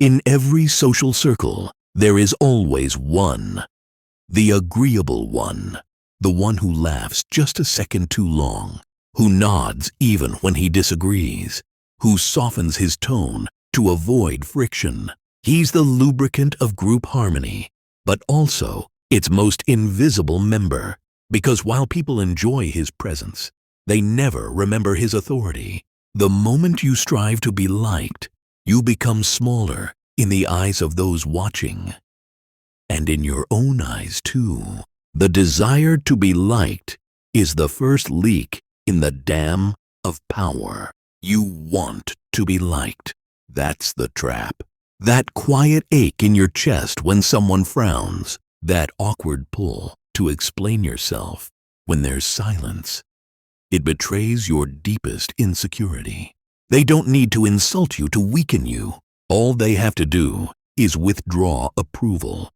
In every social circle, there is always one. The agreeable one. The one who laughs just a second too long. Who nods even when he disagrees. Who softens his tone to avoid friction. He's the lubricant of group harmony, but also its most invisible member. Because while people enjoy his presence, they never remember his authority. The moment you strive to be liked, you become smaller in the eyes of those watching. And in your own eyes too. The desire to be liked is the first leak in the dam of power. You want to be liked. That's the trap. That quiet ache in your chest when someone frowns. That awkward pull to explain yourself when there's silence. It betrays your deepest insecurity. They don't need to insult you to weaken you. All they have to do is withdraw approval.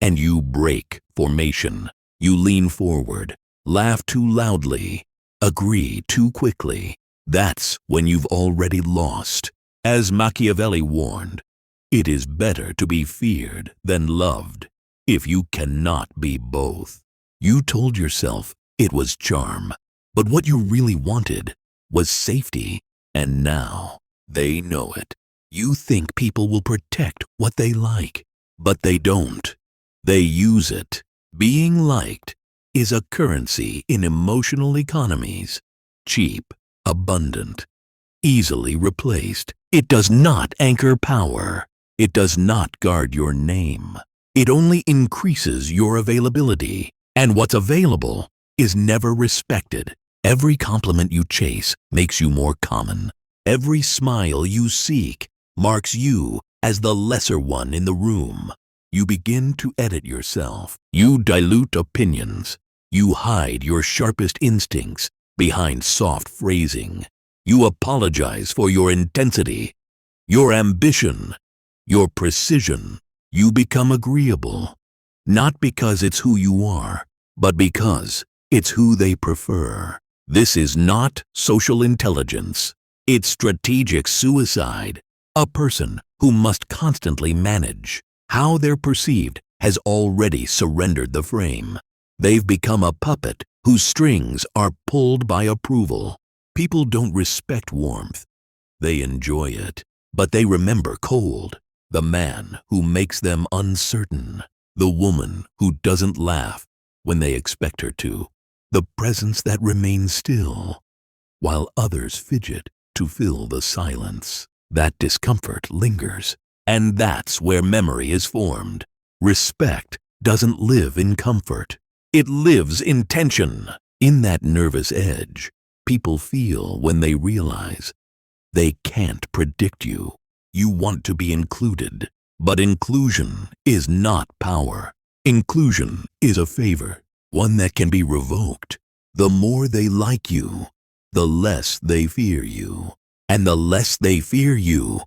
And you break formation. You lean forward, laugh too loudly, agree too quickly. That's when you've already lost. As Machiavelli warned, it is better to be feared than loved. If you cannot be both. You told yourself it was charm, but what you really wanted was safety, and now they know it. You think people will protect what they like, but they don't. They use it. Being liked is a currency in emotional economies. Cheap, abundant, easily replaced. It does not anchor power. It does not guard your name. It only increases your availability, and what's available is never respected. Every compliment you chase makes you more common. Every smile you seek marks you as the lesser one in the room. You begin to edit yourself. You dilute opinions. You hide your sharpest instincts behind soft phrasing. You apologize for your intensity, your ambition, your precision. You become agreeable, not because it's who you are, but because it's who they prefer. This is not social intelligence. It's strategic suicide. A person who must constantly manage how they're perceived has already surrendered the frame. They've become a puppet whose strings are pulled by approval. People don't respect warmth. They enjoy it, but they remember cold. The man who makes them uncertain. The woman who doesn't laugh when they expect her to. The presence that remains still, while others fidget to fill the silence. That discomfort lingers, and that's where memory is formed. Respect doesn't live in comfort. It lives in tension. In that nervous edge, people feel when they realize they can't predict you. You want to be included, but inclusion is not power. Inclusion is a favor, one that can be revoked. The more they like you, the less they fear you. And the less they fear you,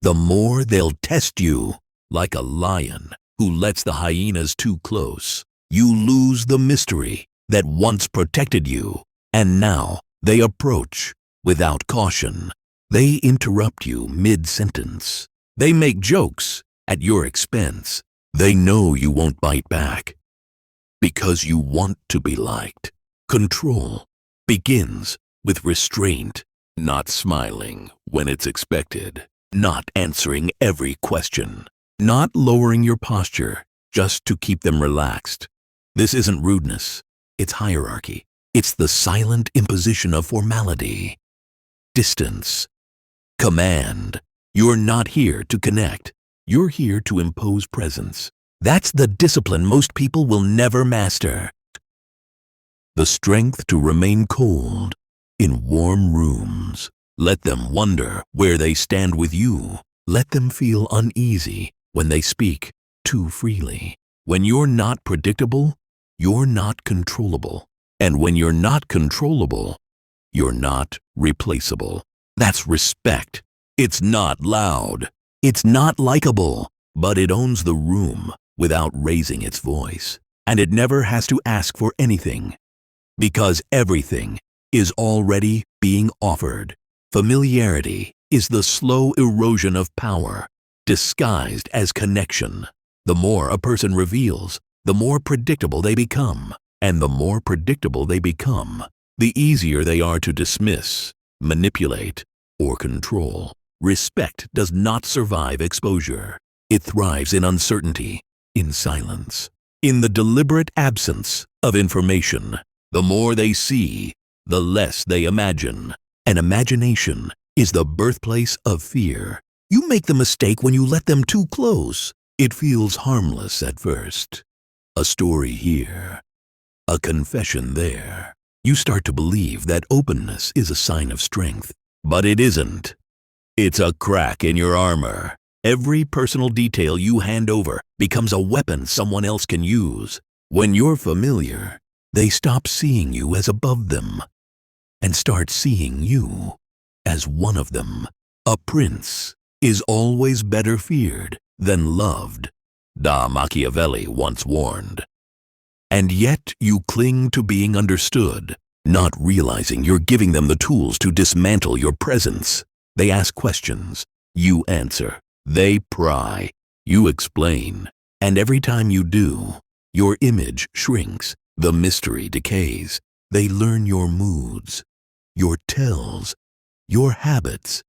the more they'll test you. Like a lion who lets the hyenas too close. You lose the mystery that once protected you, and now they approach without caution. They interrupt you mid-sentence. They make jokes at your expense. They know you won't bite back because you want to be liked. Control begins with restraint, not smiling when it's expected, not answering every question, not lowering your posture just to keep them relaxed. This isn't rudeness, it's hierarchy. It's the silent imposition of formality. Distance. Command. You're not here to connect. You're here to impose presence. That's the discipline most people will never master. The strength to remain cold in warm rooms. Let them wonder where they stand with you. Let them feel uneasy when they speak too freely. When you're not predictable, you're not controllable. And when you're not controllable, you're not replaceable. That's respect. It's not loud. It's not likable, but it owns the room without raising its voice. And it never has to ask for anything, because everything is already being offered. Familiarity is the slow erosion of power. disguised as connection. The more a person reveals, the more predictable they become. And the more predictable they become, the easier they are to dismiss, manipulate, or control. Respect does not survive exposure. It thrives in uncertainty, in silence, in the deliberate absence of information. The more they see, the less they imagine. And imagination is the birthplace of fear. You make the mistake when you let them too close. It feels harmless at first. A story here, a confession there. You start to believe that openness is a sign of strength, but it isn't. It's a crack in your armor. Every personal detail you hand over becomes a weapon someone else can use. When you're familiar, they stop seeing you as above them and start seeing you as one of them. A prince is always better feared than loved, Machiavelli once warned. And yet you cling to being understood, not realizing you're giving them the tools to dismantle your presence. They ask questions, you answer. They pry, you explain. And every time you do, your image shrinks, the mystery decays. They learn your moods, your tells, your habits,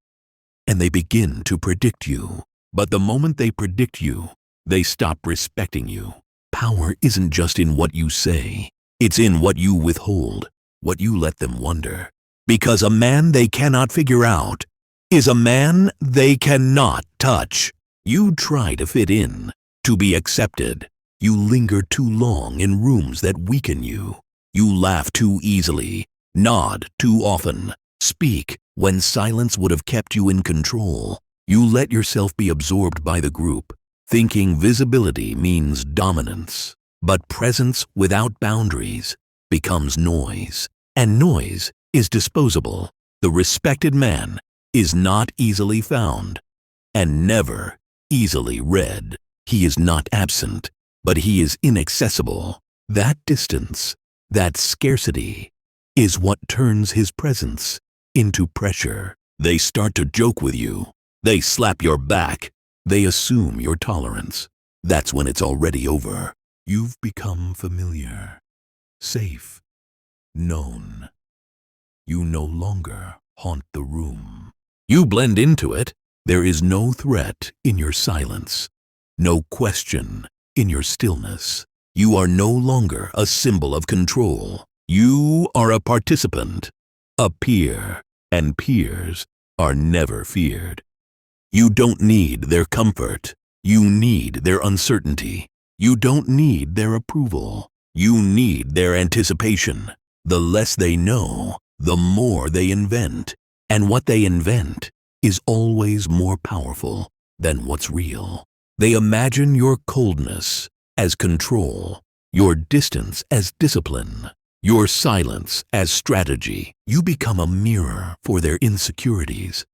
and they begin to predict you. But the moment they predict you, they stop respecting you. Power isn't just in what you say, it's in what you withhold, what you let them wonder. Because a man they cannot figure out is a man they cannot touch. You try to fit in, to be accepted. You linger too long in rooms that weaken you. You laugh too easily, nod too often, speak when silence would have kept you in control. You let yourself be absorbed by the group, thinking visibility means dominance. But presence without boundaries becomes noise, and noise is disposable. The respected man is not easily found and never easily read. He is not absent, but he is inaccessible. That distance, that scarcity, is what turns his presence into pressure. They start to joke with you. They slap your back. They assume your tolerance. That's when it's already over. You've become familiar, safe, known. You no longer haunt the room. You blend into it. There is no threat in your silence, no question in your stillness. You are no longer a symbol of control. You are a participant, a peer, and peers are never feared. You don't need their comfort. You need their uncertainty. You don't need their approval. You need their anticipation. The less they know, the more they invent. And what they invent is always more powerful than what's real. They imagine your coldness as control, your distance as discipline, your silence as strategy. You become a mirror for their insecurities,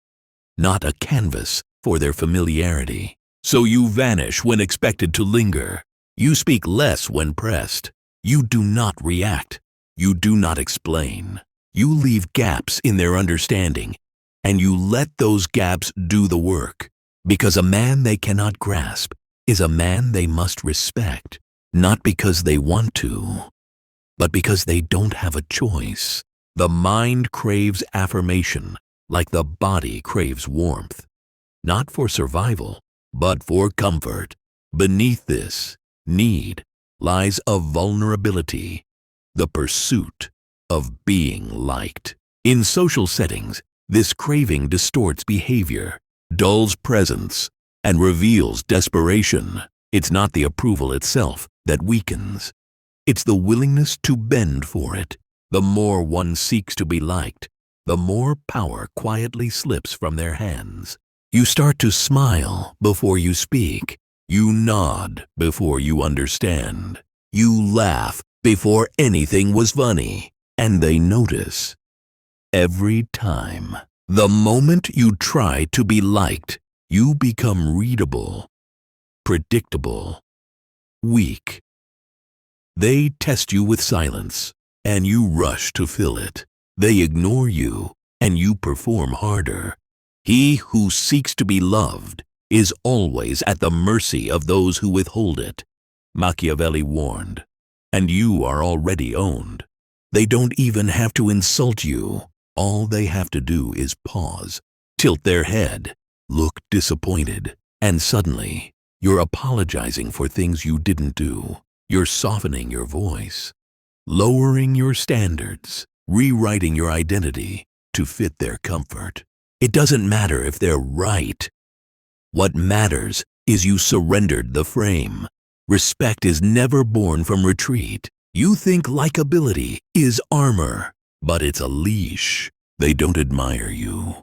not a canvas for their familiarity. So you vanish when expected to linger. You speak less when pressed. You do not react. You do not explain. You leave gaps in their understanding, and you let those gaps do the work. Because a man they cannot grasp is a man they must respect, not because they want to, but because they don't have a choice. The mind craves affirmation like the body craves warmth, not for survival, but for comfort. Beneath this need lies a vulnerability, the pursuit of being liked. In social settings, this craving distorts behavior, dulls presence, and reveals desperation. It's not the approval itself that weakens. It's the willingness to bend for it. The more one seeks to be liked, the more power quietly slips from their hands. You start to smile before you speak. You nod before you understand. You laugh before anything was funny. And they notice. Every time. The moment you try to be liked, you become readable, predictable, weak. They test you with silence, and you rush to fill it. They ignore you, and you perform harder. He who seeks to be loved is always at the mercy of those who withhold it. Machiavelli warned, and you are already owned. They don't even have to insult you. All they have to do is pause, tilt their head, look disappointed, and suddenly you're apologizing for things you didn't do. You're softening your voice, lowering your standards, rewriting your identity to fit their comfort. It doesn't matter if they're right. What matters is you surrendered the frame. Respect is never born from retreat. You think likability is armor, but it's a leash. They don't admire you.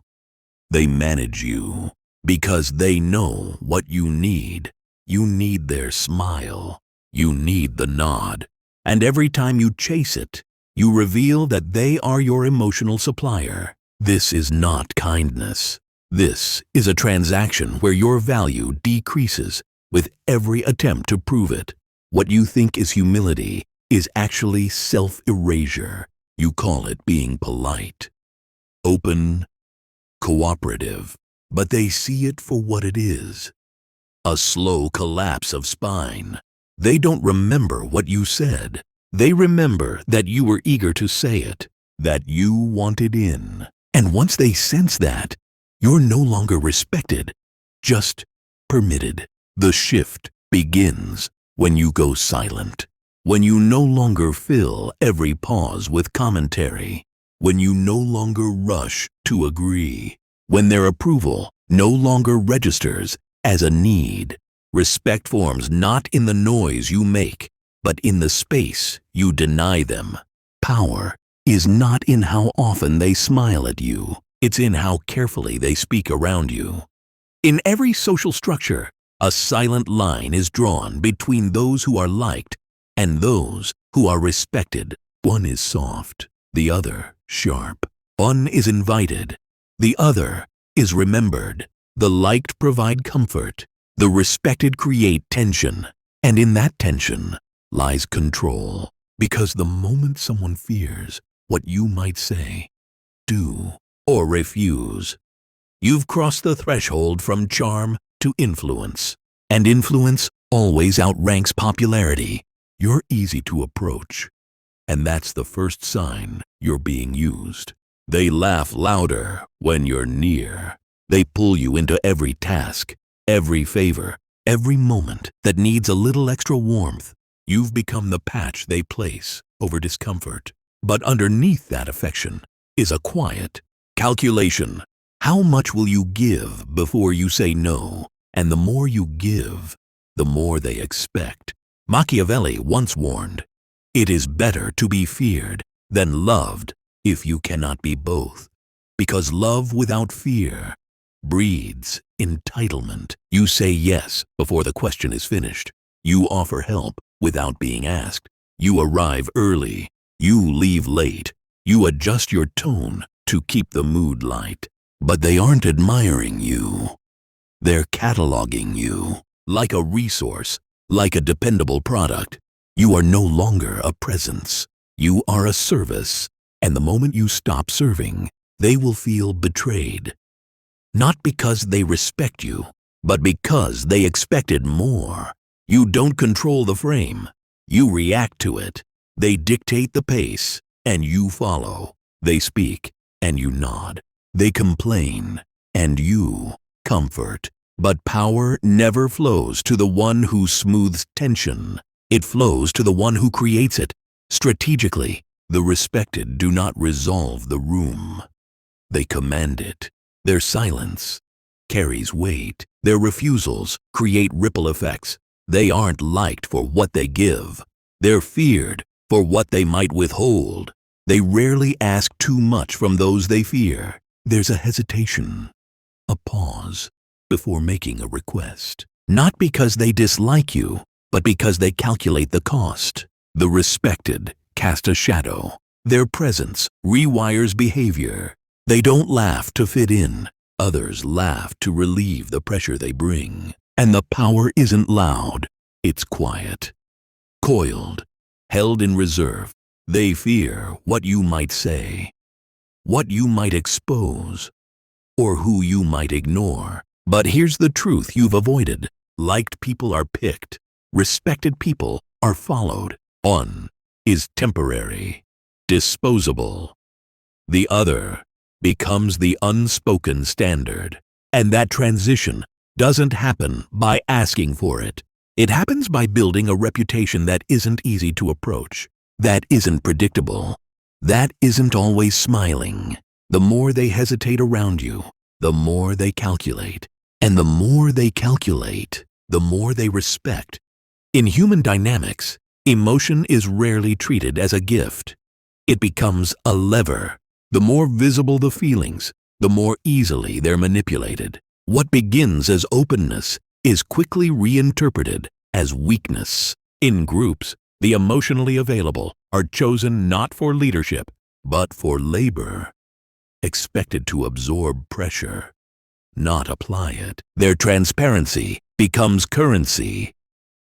They manage you because they know what you need. You need their smile. You need the nod. And every time you chase it, you reveal that they are your emotional supplier. This is not kindness. This is a transaction where your value decreases with every attempt to prove it. What you think is humility is actually self-erasure. You call it being polite, open, cooperative, but they see it for what it is. A slow collapse of spine. They don't remember what you said. They remember that you were eager to say it, that you wanted in. And once they sense that, you're no longer respected, just permitted. The shift begins when you go silent, when you no longer fill every pause with commentary, when you no longer rush to agree, when their approval no longer registers as a need. Respect forms not in the noise you make, but in the space you deny them. Power is not in how often they smile at you. It's in how carefully they speak around you. In every social structure, a silent line is drawn between those who are liked and those who are respected. One is soft, the other sharp. One is invited, the other is remembered. The liked provide comfort, the respected create tension, and in that tension lies control. Because the moment someone fears what you might say, do, or refuse, you've crossed the threshold from charm to influence. And influence always outranks popularity. You're easy to approach, and that's the first sign you're being used. They laugh louder when you're near. They pull you into every task, every favor, every moment that needs a little extra warmth. You've become the patch they place over discomfort. But underneath that affection is a quiet calculation. How much will you give before you say no? And the more you give, the more they expect. Machiavelli once warned, "It is better to be feared than loved if you cannot be both, because love without fear breeds entitlement." You say yes before the question is finished. You offer help without being asked. You arrive early. You leave late. You adjust your tone to keep the mood light. But they aren't admiring you. They're cataloging you like a resource, like a dependable product. You are no longer a presence. You are a service. And the moment you stop serving, they will feel betrayed. Not because they respect you, but because they expected more. You don't control the frame. You react to it. They dictate the pace, and you follow. They speak, and you nod. They complain, and you comfort. But power never flows to the one who smooths tension. It flows to the one who creates it. Strategically, the respected do not resolve the room. They command it. Their silence carries weight. Their refusals create ripple effects. They aren't liked for what they give. They're feared for what they might withhold. They rarely ask too much from those they fear. There's a hesitation, a pause before making a request. Not because they dislike you, but because they calculate the cost. The respected cast a shadow. Their presence rewires behavior. They don't laugh to fit in. Others laugh to relieve the pressure they bring. And the power isn't loud. It's quiet, coiled, held in reserve. They fear what you might say, what you might expose, or who you might ignore. But here's the truth you've avoided. Liked people are picked. Respected people are followed. One is temporary, disposable. The other becomes the unspoken standard. And that transition doesn't happen by asking for it. It happens by building a reputation that isn't easy to approach, that isn't predictable, that isn't always smiling. The more they hesitate around you, the more they calculate. And the more they calculate, the more they respect. In human dynamics, emotion is rarely treated as a gift. It becomes a lever. The more visible the feelings, the more easily they're manipulated. What begins as openness is quickly reinterpreted as weakness. In groups, the emotionally available are chosen not for leadership, but for labor, expected to absorb pressure, not apply it. Their transparency becomes currency,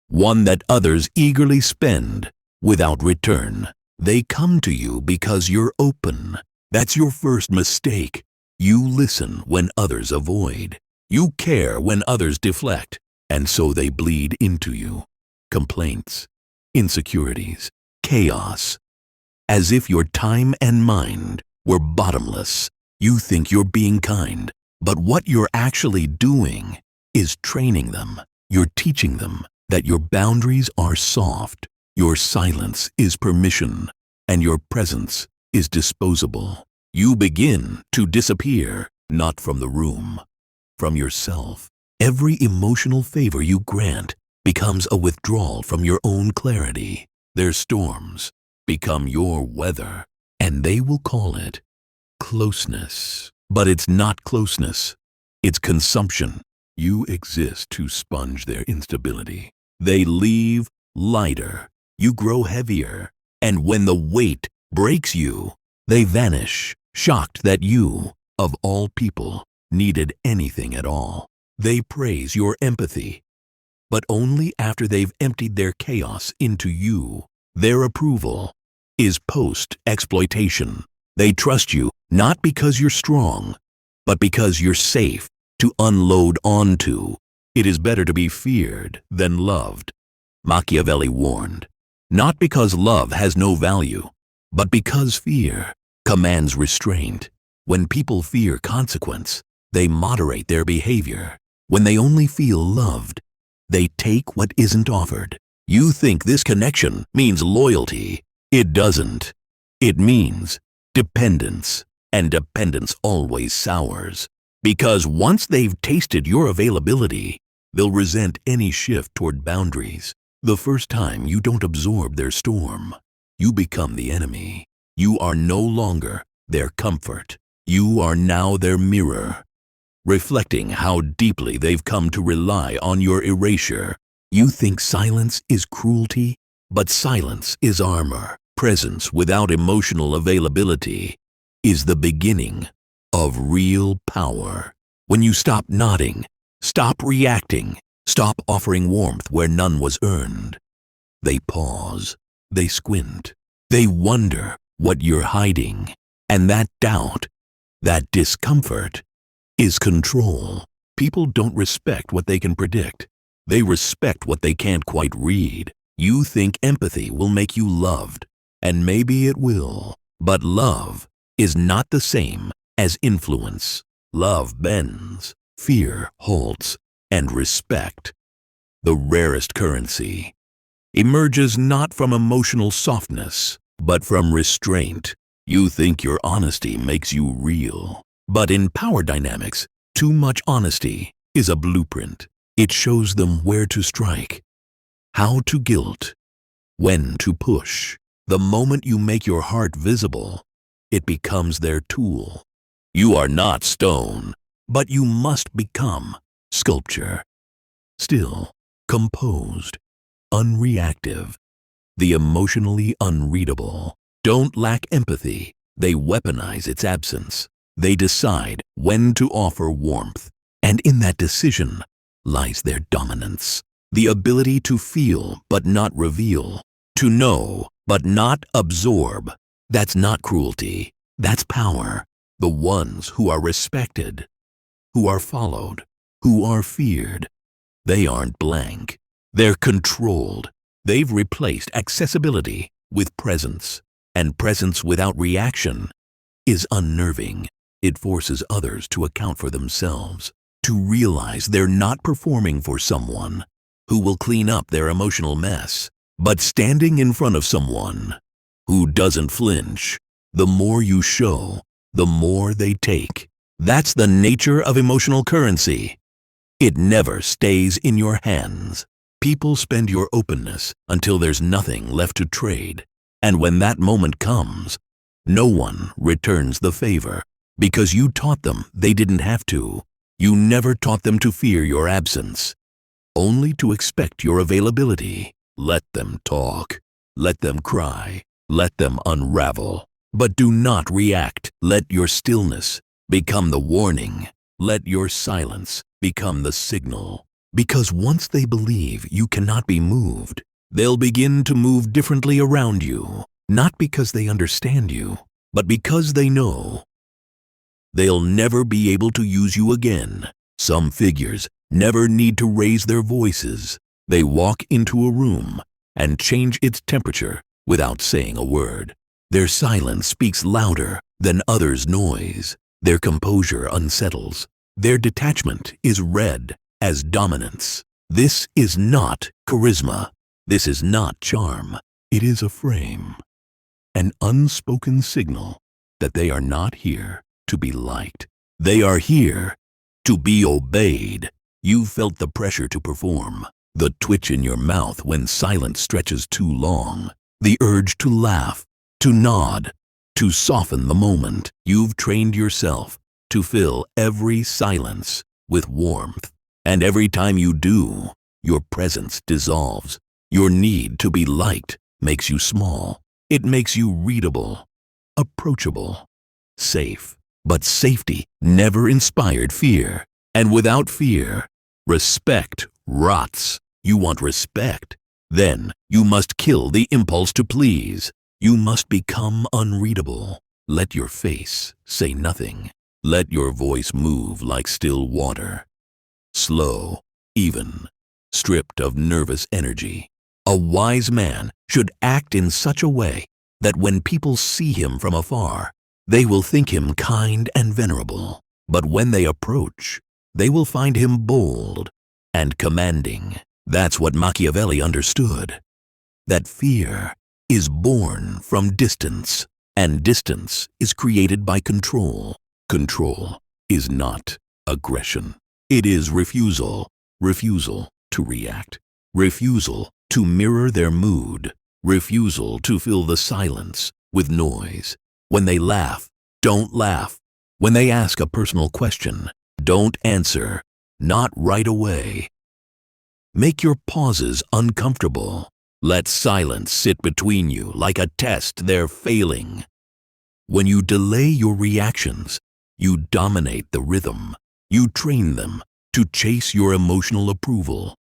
one that others eagerly spend without return. They come to you because you're open. That's your first mistake. You listen when others avoid. You care when others deflect, and so they bleed into you. Complaints, insecurities, chaos. As if your time and mind were bottomless. You think you're being kind, but what you're actually doing is training them. You're teaching them that your boundaries are soft, your silence is permission, and your presence is disposable. You begin to disappear, not from the room, from yourself. Every emotional favor you grant becomes a withdrawal from your own clarity. Their storms become your weather, and they will call it closeness. But it's not closeness, it's consumption. You exist to sponge their instability. They leave lighter, you grow heavier, and when the weight breaks you, they vanish, shocked that you, of all people, needed anything at all. They praise your empathy, but only after they've emptied their chaos into you. Their approval is post-exploitation. They trust you not because you're strong, but because you're safe to unload onto. It is better to be feared than loved. Machiavelli warned, not because love has no value, but because fear commands restraint. When people fear consequence, they moderate their behavior. When they only feel loved, they take what isn't offered. You think this connection means loyalty. It doesn't. It means dependence, and dependence always sours. Because once they've tasted your availability, they'll resent any shift toward boundaries. The first time you don't absorb their storm, you become the enemy. You are no longer their comfort. You are now their mirror, reflecting how deeply they've come to rely on your erasure. You think silence is cruelty, but silence is armor. Presence without emotional availability is the beginning of real power. When you stop nodding, stop reacting, stop offering warmth where none was earned, they pause, they squint, they wonder what you're hiding. And that doubt, that discomfort, is control. People don't respect what they can predict. They respect what they can't quite read. You think empathy will make you loved, and maybe it will. But love is not the same as influence. Love bends, fear halts, and respect, the rarest currency, emerges not from emotional softness, but from restraint. You think your honesty makes you real. But in power dynamics, too much honesty is a blueprint. It shows them where to strike, how to guilt, when to push. The moment you make your heart visible, it becomes their tool. You are not stone, but you must become sculpture. Still, composed, unreactive, the emotionally unreadable. Don't lack empathy. They weaponize its absence. They decide when to offer warmth, and in that decision lies their dominance. The ability to feel but not reveal, to know but not absorb. That's not cruelty, that's power. The ones who are respected, who are followed, who are feared. They aren't blank. They're controlled. They've replaced accessibility with presence, and presence without reaction is unnerving. It forces others to account for themselves, to realize they're not performing for someone who will clean up their emotional mess, but standing in front of someone who doesn't flinch. The more you show, the more they take. That's the nature of emotional currency. It never stays in your hands. People spend your openness until there's nothing left to trade. And when that moment comes, no one returns the favor because you taught them they didn't have to. You never taught them to fear your absence, only to expect your availability. Let them talk. Let them cry. Let them unravel. But do not react. Let your stillness become the warning. Let your silence become the signal. Because once they believe you cannot be moved, they'll begin to move differently around you, not because they understand you, but because they know they'll never be able to use you again. Some figures never need to raise their voices. They walk into a room and change its temperature without saying a word. Their silence speaks louder than others' noise. Their composure unsettles. Their detachment is read as dominance. This is not charisma. This is not charm. It is a frame, an unspoken signal that they are not here to be liked. They are here to be obeyed. You felt the pressure to perform, the twitch in your mouth when silence stretches too long, the urge to laugh, to nod, to soften the moment. You've trained yourself to fill every silence with warmth. And every time you do, your presence dissolves. Your need to be liked makes you small. It makes you readable, approachable, safe. But safety never inspired fear. And without fear, respect rots. You want respect? Then you must kill the impulse to please. You must become unreadable. Let your face say nothing. Let your voice move like still water. Slow, even, stripped of nervous energy. A wise man should act in such a way that when people see him from afar, they will think him kind and venerable. But when they approach, they will find him bold and commanding. That's what Machiavelli understood. That fear is born from distance, and distance is created by control. Control is not aggression. It is refusal. Refusal to react. Refusal to mirror their mood. Refusal to fill the silence with noise. When they laugh, don't laugh. When they ask a personal question, don't answer. Not right away. Make your pauses uncomfortable. Let silence sit between you like a test they're failing. When you delay your reactions, you dominate the rhythm. You train them to chase your emotional approval,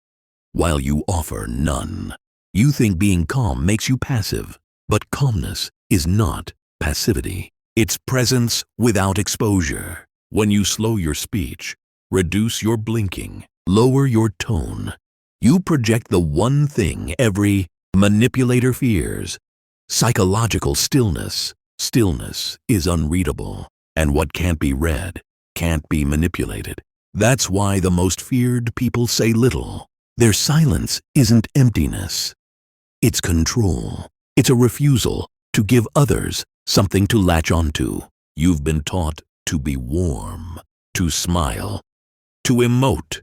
while you offer none. You think being calm makes you passive, but calmness is not passivity. It's presence without exposure. When you slow your speech, reduce your blinking, lower your tone, you project the one thing every manipulator fears: psychological stillness. Stillness is unreadable, and what can't be read can't be manipulated. That's why the most feared people say little. Their silence isn't emptiness. It's control. It's a refusal to give others something to latch onto. You've been taught to be warm, to smile, to emote,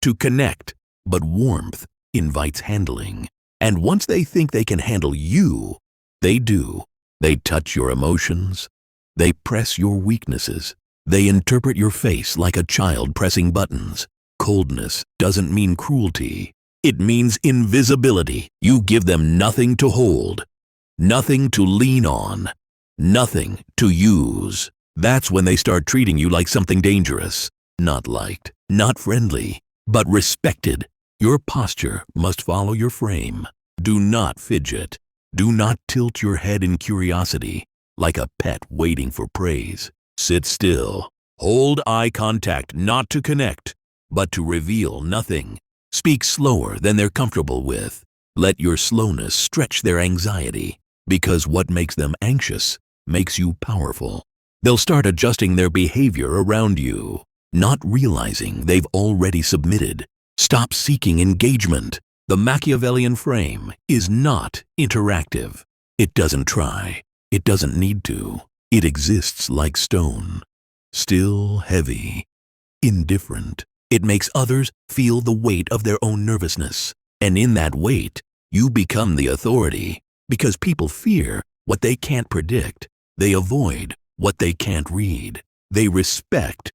to connect. But warmth invites handling. And once they think they can handle you, they do. They touch your emotions. They press your weaknesses. They interpret your face like a child pressing buttons. Coldness doesn't mean cruelty. It means invisibility. You give them nothing to hold, nothing to lean on, nothing to use. That's when they start treating you like something dangerous. Not liked, not friendly, but respected. Your posture must follow your frame. Do not fidget. Do not tilt your head in curiosity like a pet waiting for praise. Sit still. Hold eye contact, not to connect, but to reveal nothing. Speak slower than they're comfortable with. Let your slowness stretch their anxiety, because what makes them anxious makes you powerful. They'll start adjusting their behavior around you, not realizing they've already submitted. Stop seeking engagement. The Machiavellian frame is not interactive. It doesn't try. It doesn't need to. It exists like stone, still heavy, indifferent. It makes others feel the weight of their own nervousness. And in that weight, you become the authority, because people fear what they can't predict. They avoid what they can't read. They respect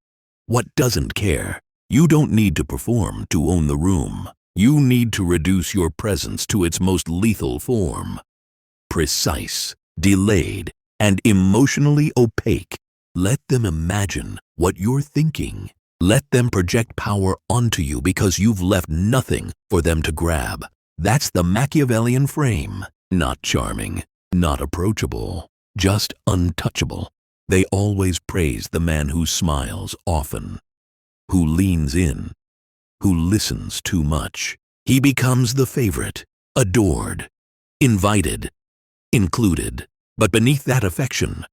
what doesn't care. You don't need to perform to own the room. You need to reduce your presence to its most lethal form. Precise, delayed, and emotionally opaque. Let them imagine what you're thinking. Let them project power onto you because you've left nothing for them to grab. That's the Machiavellian frame. Not charming, not approachable, just untouchable. They always praise the man who smiles often, who leans in, who listens too much. He becomes the favorite, adored, invited, included. But beneath that affection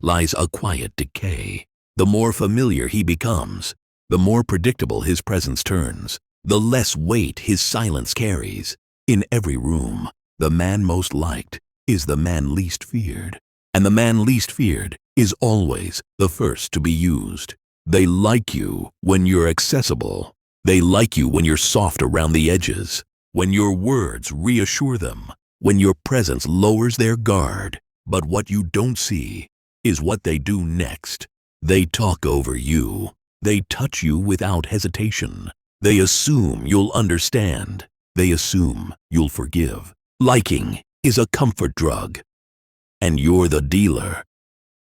lies a quiet decay. The more familiar he becomes, the more predictable his presence turns, the less weight his silence carries. In every room, the man most liked is the man least feared. And the man least feared is always the first to be used. They like you when you're accessible. They like you when you're soft around the edges, when your words reassure them, when your presence lowers their guard. But what you don't see is what they do next. They talk over you. They touch you without hesitation. They assume you'll understand. They assume you'll forgive. Liking is a comfort drug, and you're the dealer.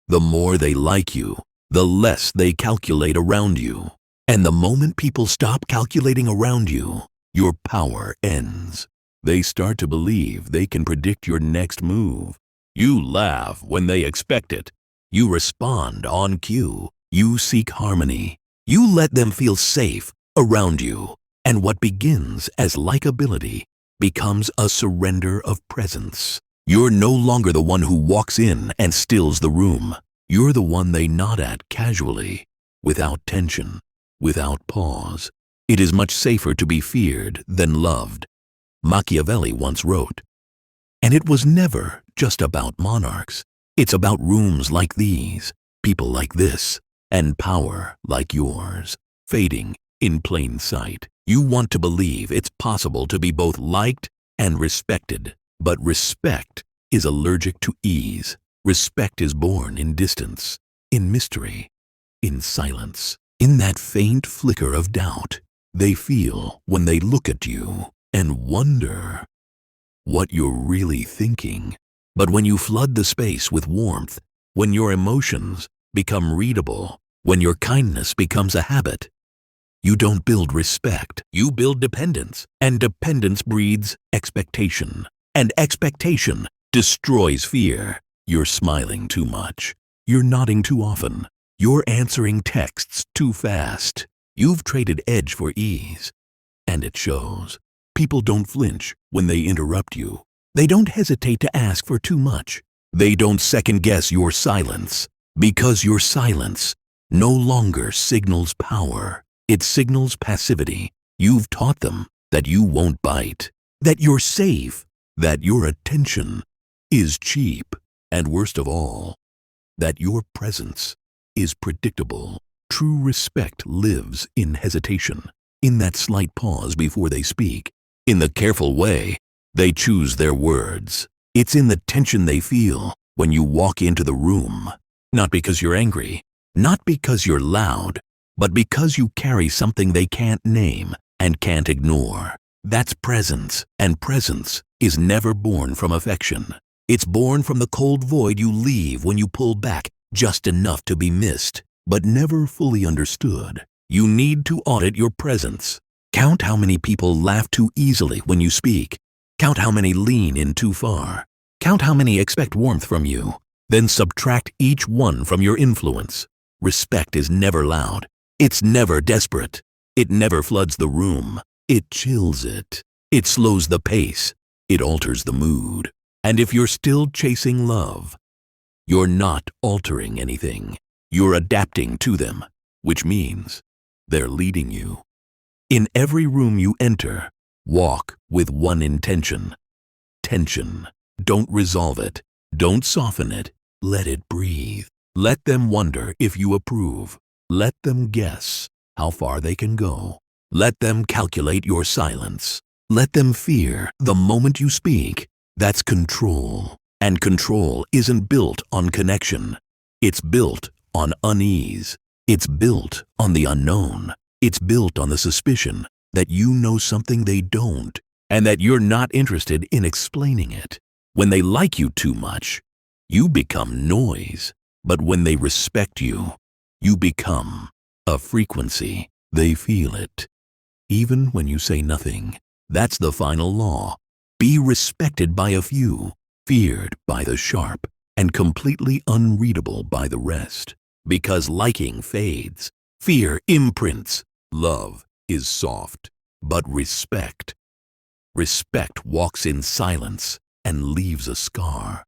The more they like you, the less they calculate around you. And the moment people stop calculating around you, your power ends. They start to believe they can predict your next move. You laugh when they expect it. You respond on cue. You seek harmony. You let them feel safe around you. And what begins as likability becomes a surrender of presence. You're no longer the one who walks in and stills the room. You're the one they nod at casually, without tension, without pause. It is much safer to be feared than loved, Machiavelli once wrote. And it was never just about monarchs. It's about rooms like these, people like this, and power like yours, fading in plain sight. You want to believe it's possible to be both liked and respected, but respect is allergic to ease. Respect is born in distance, in mystery, in silence, in that faint flicker of doubt they feel when they look at you and wonder what you're really thinking. But when you flood the space with warmth, when your emotions become readable, when your kindness becomes a habit, you don't build respect, you build dependence. And dependence breeds expectation. And expectation destroys fear. You're smiling too much. You're nodding too often. You're answering texts too fast. You've traded edge for ease. And it shows. People don't flinch when they interrupt you. They don't hesitate to ask for too much. They don't second-guess your silence, because your silence no longer signals power. It signals passivity. You've taught them that you won't bite, that you're safe, that your attention is cheap, and worst of all, that your presence is predictable. True respect lives in hesitation, in that slight pause before they speak, in the careful way they choose their words. It's in the tension they feel when you walk into the room, not because you're angry, not because you're loud, but because you carry something they can't name and can't ignore. That's presence, and presence is never born from affection. It's born from the cold void you leave when you pull back just enough to be missed, but never fully understood. You need to audit your presence. Count how many people laugh too easily when you speak. Count how many lean in too far. Count how many expect warmth from you. Then subtract each one from your influence. Respect is never loud. It's never desperate. It never floods the room. It chills it. It slows the pace. It alters the mood. And if you're still chasing love, you're not altering anything. You're adapting to them, which means they're leading you. In every room you enter, walk with one intention. Tension. Don't resolve it. Don't soften it. Let it breathe. Let them wonder if you approve. Let them guess how far they can go. Let them calculate your silence. Let them fear the moment you speak. That's control. And control isn't built on connection. It's built on unease. It's built on the unknown. It's built on the suspicion that you know something they don't, and that you're not interested in explaining it. When they like you too much, you become noise. But when they respect you, you become a frequency. They feel it. Even when you say nothing, that's the final law. Be respected by a few, feared by the sharp, and completely unreadable by the rest. Because liking fades, fear imprints. Love is soft, but respect walks in silence and leaves a scar.